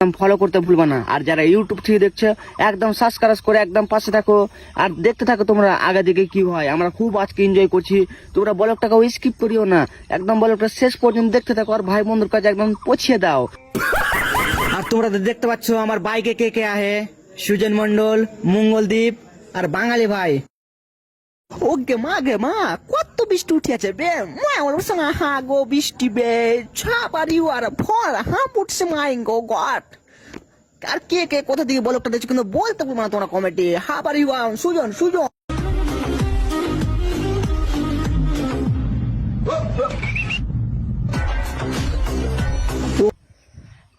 একদম ফলো করতে ভুলবা না। আর যারা ইউটিউব থেকে দেখছো একদম সাবস্ক্রাইব করে একদম পাশে থাকো আর দেখতে থাকো তোমরা আগে দিকে কি হয়। আমরা খুব আজকে এনজয় করছি, তোমরা ব্লগটাকে স্কিপ করিও না, একদম ব্লগটা শেষ পর্যন্ত দেখতে থাকো আর ভাই বন্ধুর কাছে একদম পৌঁছে দাও। আর তোমরা দেখতে পাচ্ছ আমার বাইকে কে কে আহে, সুজন মন্ডল, মঙ্গলদীপ আর বাঙালি ভাই। ওকে মা গে মা, কত বৃষ্টি উঠিয়াছে বে, মা ওর সঙ্গে হা গো বৃষ্টি বে, ছাপারি আর ফল হা পুটছে মাই গো গড। আর কে কে কোথা থেকে ব্লগটা দেখছো কিন্তু বলতে পারবো না তোমরা কমেন্টে। হা পারি সুজন সুজন।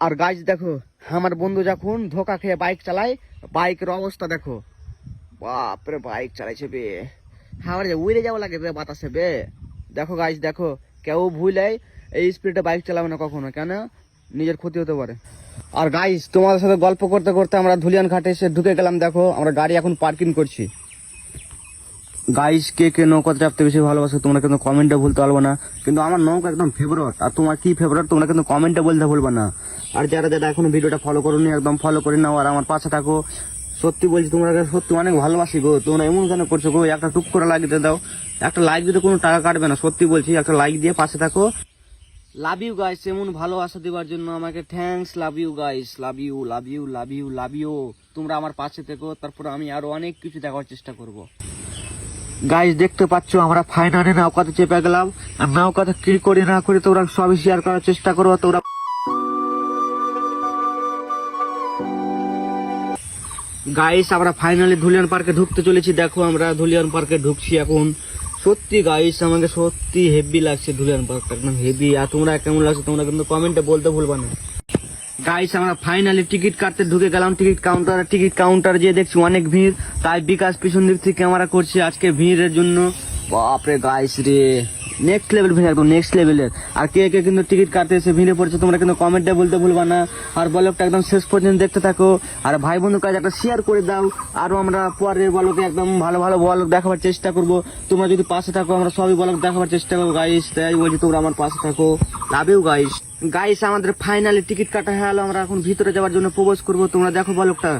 আর গাইজ দেখো আমার বন্ধু যখন ধোকা খেয়ে বাইক চালায়, বাইকের অবস্থা দেখো, বাপরে বাইক চালাইছে বে, আমার যে উড়ে যাওয়া লাগে বে বাতাসে বে। দেখো গাইজ দেখো, কেউ ভুলে এই স্পিডে বাইক চালাবে না কখনো, কেন নিজের ক্ষতি হতে পারে। আর গাইজ তোমাদের সাথে গল্প করতে করতে আমরা ধুলিয়ান ঘাটে এসে ঢুকে গেলাম। দেখো আমরা গাড়ি এখন পার্কিং করছি। গাইস কে কে নৌকা চাপতে বেশি ভালোবাসো তোমরা কিন্তু কমেন্টে বলতে পারবো না, কিন্তু আমার নৌকা একদম ফেভারিট। আর তোমার কি ফেভারিট তোমরা কিন্তু কমেন্টে বলতে ভুলবে না। আর যারা যারা এখনো ভিডিওটা ফলো করোনি একদম ফলো করে নাও আর আমার পাশে থাকো। সত্যি বলছি তোমরা সত্যি অনেক ভালোবাসি গো, তোমরা এমন কেন করছো গো, একটা টুক করে লাইক দিয়ে দাও, একটা লাইক দিতে কোনো টাকা কাটবে না, সত্যি বলছি একটা লাইক দিয়ে পাশে থাকো। লাভ ইউ গাইস, এমন ভালোবাসা দেওয়ার জন্য আমাকে thanks. Love you guys, love you love you love you love you. তোমরা আমার পাশে থেকো, তারপর আমি আরো অনেক কিছু দেখার চেষ্টা করবো। গাইজ দেখতে পাচ্ছ আমরা ফাইনালি নৌকাতে চেপে গেলাম। আর নৌকাতে কি করি না করি তোমরা সবই শেয়ার করার চেষ্টা করো। তোমরা গাইস আমরা ফাইনালি ধুলিয়ান পার্কে ঢুকতে চলেছি। দেখো আমরা ধুলিয়ান পার্কে ঢুকছি এখন। সত্যি গাইস আমাকে সত্যি হেভি লাগছে ধুলিয়ান পার্কটা, একদম হেভি। আর তোমরা কেমন লাগছে তোমরা কিন্তু কমেন্টে বলতে ভুলবা না। গাইস আমরা ফাইনালি টিকিট কাটতে ঢুকে গেলাম টিকিট কাউন্টার যে দেখছি অনেক ভিড়, তাই বিকাশ পিছন দিক থেকে ক্যামেরা করছি আজকে ভিড়ের জন্য। বাপরে গাইস রে, নেক্সট লেভেল ভিড়, একদম নেক্সট লেভেলের। আর কে কে কিন্তু টিকিট কাটতে এসে ভিড়ে পড়ছে তোমরা কিন্তু কমেন্টে বলতে ভুলবা না। আর ব্লগটা একদম শেষ পর্যন্ত দেখতে থাকো আর ভাই বন্ধুর কাছে একটা শেয়ার করে দাও। আরো আমরা পরের ব্লগে একদম ভালো ভালো ব্লগ দেখাবার চেষ্টা করবো। তোমরা যদি পাশে থাকো আমরা সবই ব্লগ দেখাবার চেষ্টা করবো গাইস, তাই বলছি তোমরা আমার পাশে থাকো। Love you guys. গাইস আমাদের ফাইনালি টিকিট কাটা হয়ে গেল, আমরা এখন ভিতরে যাওয়ার জন্য প্রবেশ করবো। তোমরা দেখো ব্লগটা।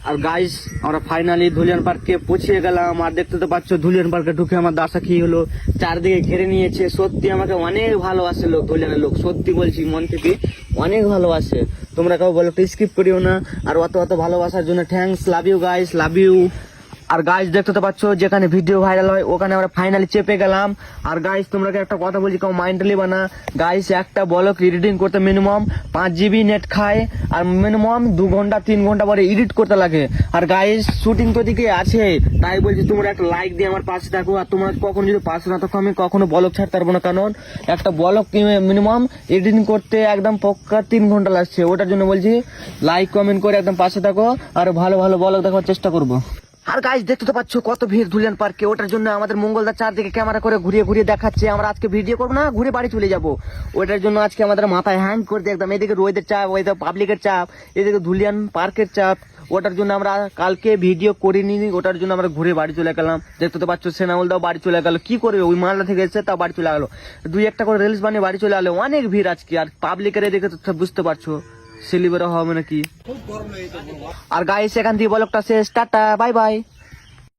আর গাইস আমরা ফাইনালি ধুলিয়ান পার্কে পৌঁছে গেলাম। আর দেখতে তো পাচ্ছ ধুলিয়ান পার্কে ঢুকে আমার দাসা কি হলো, চারদিকে ঘিরে নিয়েছে। সত্যি আমাকে অনেক ভালোবাসে লোক, ধুলিয়ানের লোক, সত্যি বলছি মন থেকে অনেক ভালোবাসে। তোমরা কেউ বলো স্কিপ করিও না। আর অত অত ভালোবাসার জন্য thanks. Love you guys, love you. আর গাইস দেখতে তো পাচ্ছ যেখানে ভিডিও ভাইরাল হয় ওখানে আমরা ফাইনালি চেপে গেলাম। আর গাইস তোমরা একটা কথা বলছি কেউ মাইন্ড লিবা না। গাইস একটা ব্লগ এডিটিং করতে মিনিমাম 5 GB নেট খায় আর মিনিমাম 2 ঘন্টা 3 ঘন্টা পরে এডিট করতে লাগে। আর গাইস শুটিং তো দিকে আছে, তাই বলছি তোমরা একটা লাইক দিয়ে আমার পাশে থাকো। আর তোমরা কখনো যদি পাশে না থাকো আমি কখনো ব্লগ ছাড়তে পারবো না, কারণ একটা ব্লগ মিনিমাম এডিটিং করতে একদম পক্কা 3 ঘন্টা লাগছে। ওটার জন্য বলছি লাইক কমেন্ট করে একদম পাশে থাকো আর ভালো ভালো ব্লগ দেখার চেষ্টা করবো। আর গাইস দেখতে তো পাচ্ছ কত ভিড় ধুলিয়ান পার্কে, ওটার জন্য আমাদের মঙ্গলদা চারদিকে ক্যামেরা করে ঘুরিয়ে ঘুরিয়ে দেখাচ্ছে। আমরা আজকে ভিডিও করবো না, ঘুরে বাড়ি চলে যাবো। ওটার জন্য আজকে আমাদের মাথায় হ্যাং করতে একদম, এদিকে রোদের চাপ, ওইদিকে পাবলিকের চাপ, এদিকে ধুলিয়ান পার্কের চাপ। ওটার জন্য আমরা কালকে ভিডিও করিনি, ওটার জন্য আমরা ঘুরে বাড়ি চলে গেলাম। দেখতে তো পাচ্ছ সেনাউলদাও বাড়ি চলে গেল, কি করবে ওই মালদা থেকে এসে তাও বাড়ি চলে গেলো, 2-1টা করে রিলস বানিয়ে বাড়ি চলে গেলো। অনেক ভিড় আজকে। আর পাবলিকের এদিকে তো বুঝতে পারছো সেলিব্রেট হবে নাকি। আর গাইস এখান দিয়ে ব্লগটা শেষ, টাটা বাই বাই।